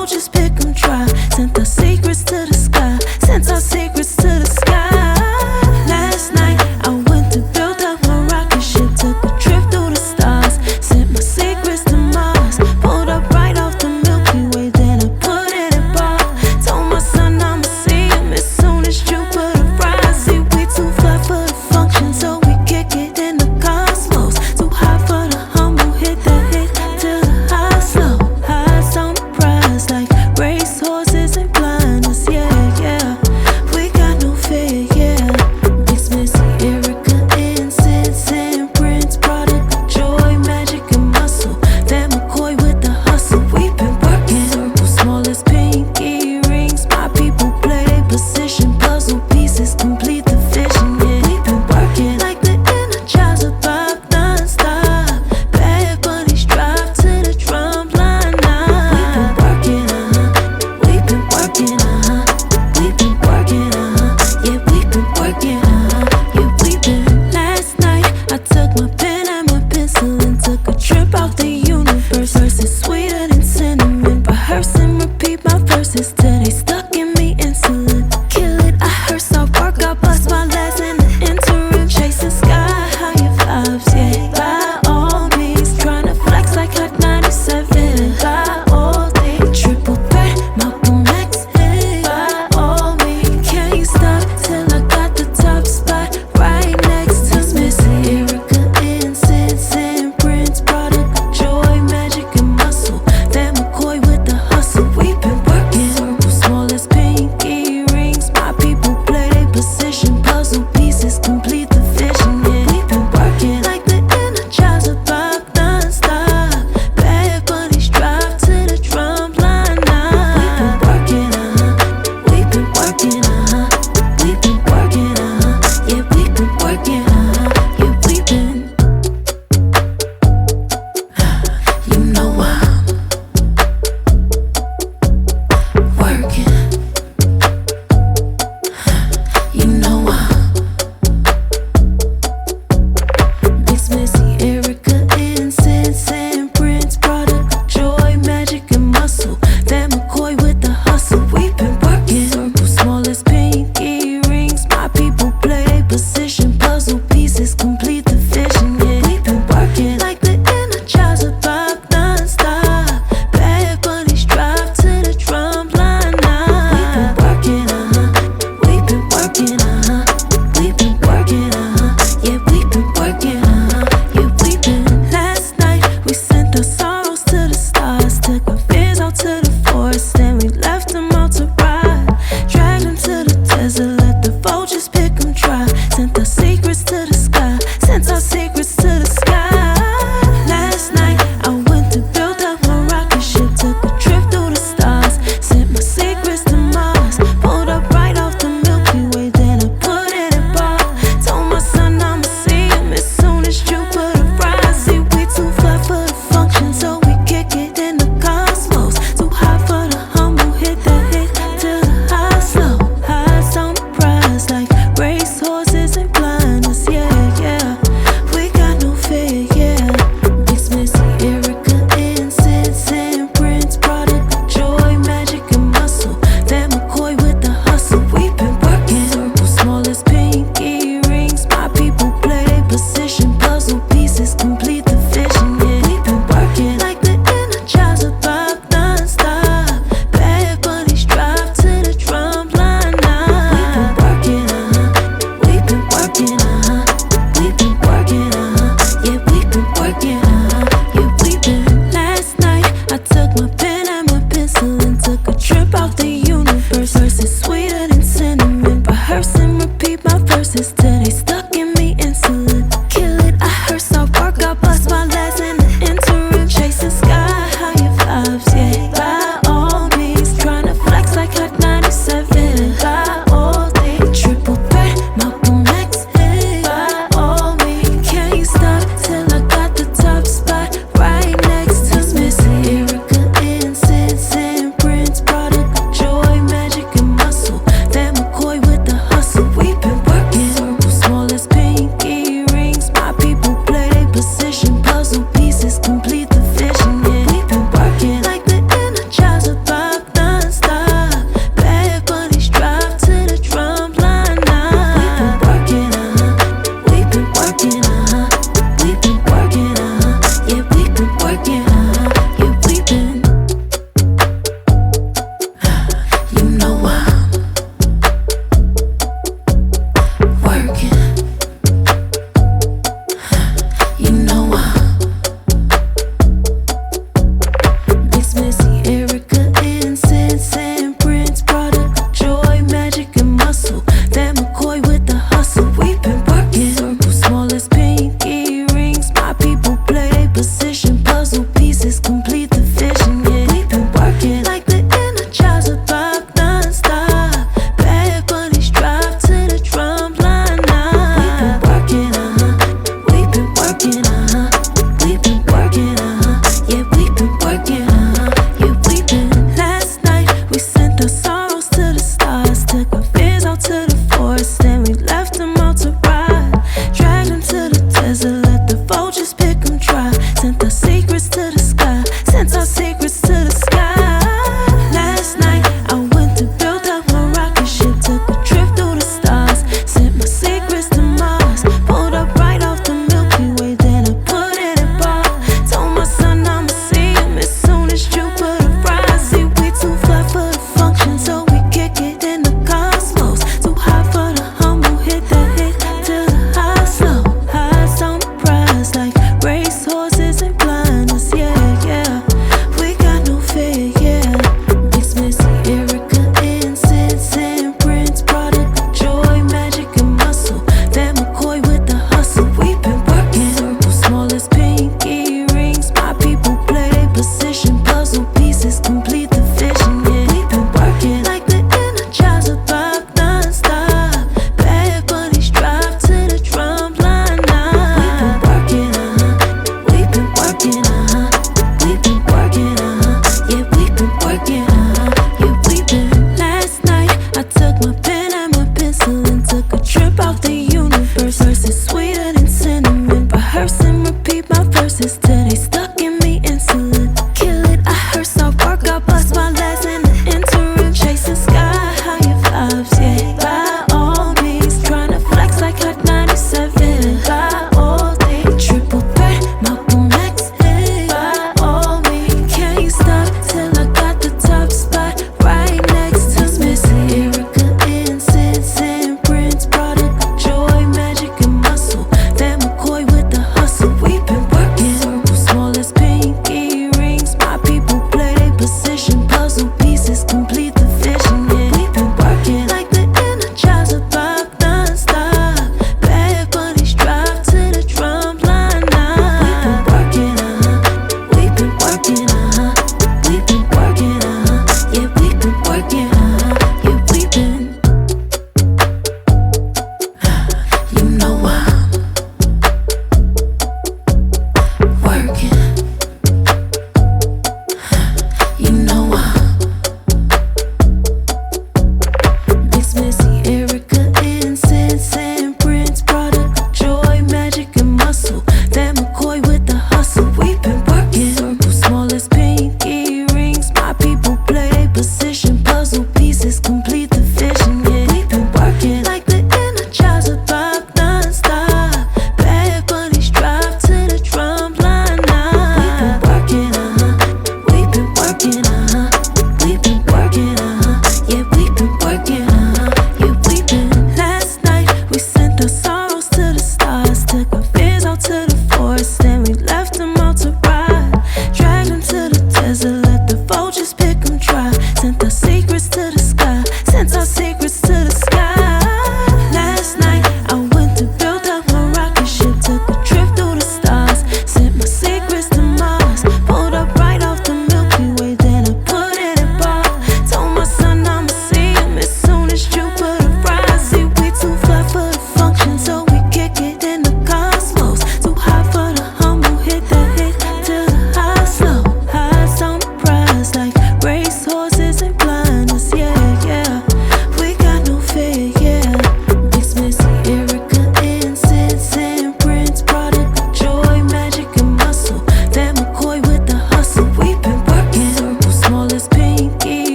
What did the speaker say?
vultures pick 'em dry. Sent our secrets to the sky. Sent our secrets to the sky. Last night I went to build up my rocket ship. Took a trip through the stars. Sent my secrets to Mars. Pulled up right off the Milky Way. Then I put it in bar. Told my son I'ma see him as soon as Jupiter rise. See, we too fly for the function, so we kick it in the cosmos. Too high for the humble. Hit the hit till the high slow. Highs on the prize like racehorses and blinders. Yeah, yeah. We got no fear, yeah. Mix Missy, Erica, incense and Prince. Product of joy, magic and muscle. Van McCoy with the hustle. We've been working. Circle small as pinky rings. My people play their position. Puzzle pieces complete the vision, yeah. We've been working like the Energizer Bob non-stop. Bad bunnies drive to the drum line now. We've been working, we've been working, we've been working, yeah, we've been working, yeah, we've been. Last night I took my pen and my pencil and took a trip out the universe. Verses sweeter than cinnamon. Rehearse and repeat my verses till they stuck in me insulin. Kill it, I hearse, I work, I bust my legs in the interim. Chasing sky higher vibes, yeah. By all means, tryna flex like Hot 97. By all things, triple threat, Malcolm X. Hey, by all means, can't stop till I got the top spot right next to Missy, Erica, incense and Prince. Product of joy, magic and muscle. Van McCoy with the hustle. We've been working. Circle small as pinky rings. My people play their position. Puzzle pieces complete the vision, yeah. We've been working like the Energizer Bob non-stop. Bad bunnies drive to the drum line now. We've been working, we've been working, we've been working, yeah, we've been working, yeah, we've been. You know I'm working. You know I'm Mix Missy, Erica, incense and Prince. Product of joy, magic and muscle. Van McCoy with the hustle. We've been working. Circle small as pinky rings. My people play their position. Puzzle pieces complete the vision, yeah. We've been working like the Energizer Bob non-stop. Bad bunnies drive to the drum line now. We've been working, we've been working, we've been working, yeah, we've been working, yeah, we've been. Last night we sent our sorrows to the stars. Took our fears out to the forest. Then we left them out to ride. Dragged them to the desert. Let the vultures pick 'em dry. Sent our secrets to the sky. Sent our secrets to the sky. Last night I went to build up my rocket ship. Took a trip through the stars. Sent my secrets to Mars. Pulled up right off the Milky Way. Then I put it in bar. Told my son I'ma see him as soon as Jupiter rise. See, we too fly for the function, so we kick it in the cosmos. Too high for the humble. Hit the hit till the high slow. Highs on the prize like racehorses and blinders. Yeah, yeah. We got no fear, yeah. Mix Missy, Erica, incense and Prince. Product of joy, magic and muscle. Van McCoy with the hustle. We've been working. Circle small as pinky rings. My people play their position. Puzzle pieces complete the vision, yeah. We've been working like the Energizer Bob non-stop. Bad bunnies drive to the drum line now. We've been working, we've been working, we've been working, yeah, we've been working, yeah, we've been. Last night I took my pen and my pencil